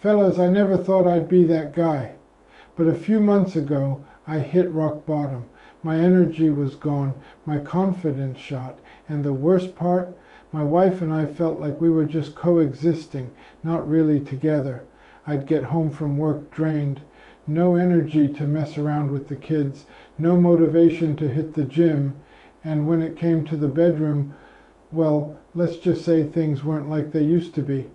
Fellas, I never thought I'd be that guy. But a few months ago, I hit rock bottom. My energy was gone, my confidence shot, and the worst part, my wife and I felt like we were just coexisting, not really together. I'd get home from work drained, no energy to mess around with the kids, no motivation to hit the gym, and when it came to the bedroom, well, let's just say things weren't like they used to be.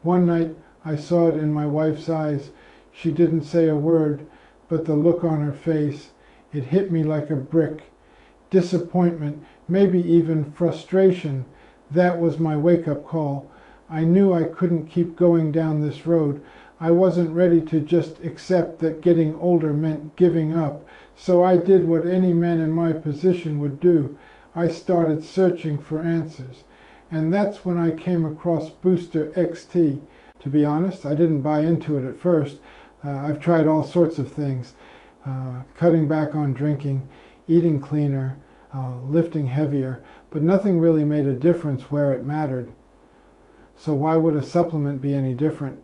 One night, I saw it in my wife's eyes. She didn't say a word, but the look on her face, it hit me like a brick. Disappointment, maybe even frustration. That was my wake-up call. I knew I couldn't keep going down this road. I wasn't ready to just accept that getting older meant giving up. So I did what any man in my position would do. I started searching for answers. And that's when I came across Booster XT. To be honest, I didn't buy into it at first. I've tried all sorts of things. Cutting back on drinking, eating cleaner, lifting heavier, but nothing really made a difference where it mattered. So why would a supplement be any different?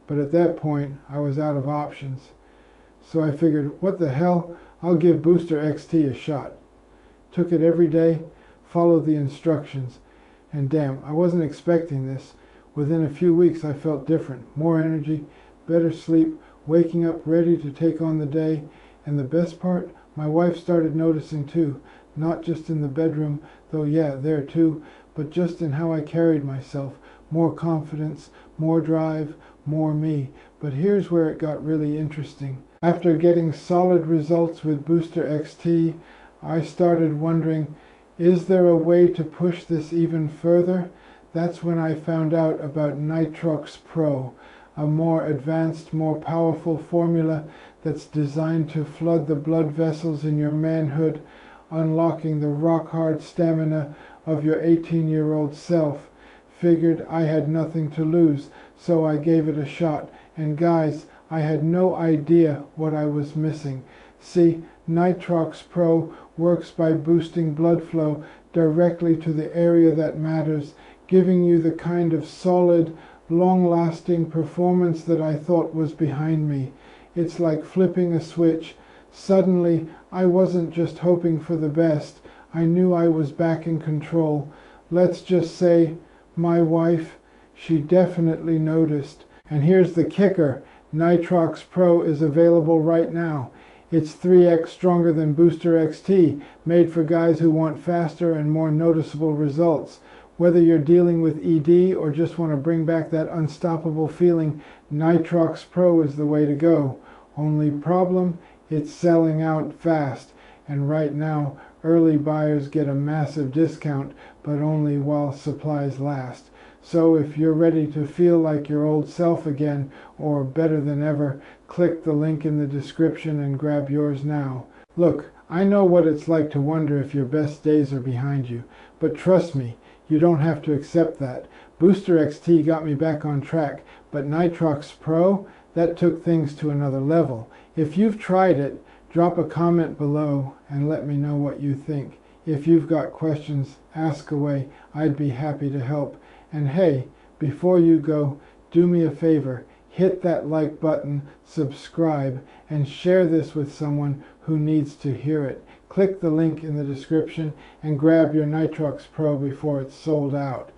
But at that point, I was out of options. So I figured, what the hell, I'll give Booster XT a shot. Took it every day, followed the instructions, and damn, I wasn't expecting this. Within a few weeks, I felt different, more energy, better sleep, waking up ready to take on the day, and the best part, my wife started noticing too, not just in the bedroom, though yeah, there too, but just in how I carried myself, more confidence, more drive, more me. But here's where it got really interesting. After getting solid results with Booster XT, I started wondering, is there a way to push this even further? That's when I found out about Nitrox Pro, a more advanced, more powerful formula that's designed to flood the blood vessels in your manhood, unlocking the rock-hard stamina of your 18-year-old self. Figured I had nothing to lose, so I gave it a shot. And guys, I had no idea what I was missing. See, Nitrox Pro works by boosting blood flow directly to the area that matters, giving you the kind of solid, long-lasting performance that I thought was behind me. It's like flipping a switch. Suddenly, I wasn't just hoping for the best. I knew I was back in control. Let's just say, my wife, she definitely noticed. And here's the kicker. Nitrox Pro is available right now. It's 3x stronger than Booster XT, made for guys who want faster and more noticeable results. Whether you're dealing with ED or just want to bring back that unstoppable feeling, Nitrox Pro is the way to go. Only problem, it's selling out fast. And right now, early buyers get a massive discount, but only while supplies last. So if you're ready to feel like your old self again, or better than ever, click the link in the description and grab yours now. Look, I know what it's like to wonder if your best days are behind you, but trust me, you don't have to accept that. Booster XT got me back on track, but Nitrox Pro, that took things to another level. If you've tried it, drop a comment below and let me know what you think. If you've got questions, ask away. I'd be happy to help. And hey, before you go, do me a favor. Hit that like button, subscribe, and share this with someone who needs to hear it. Click the link in the description and grab your Nitrox Pro before it's sold out.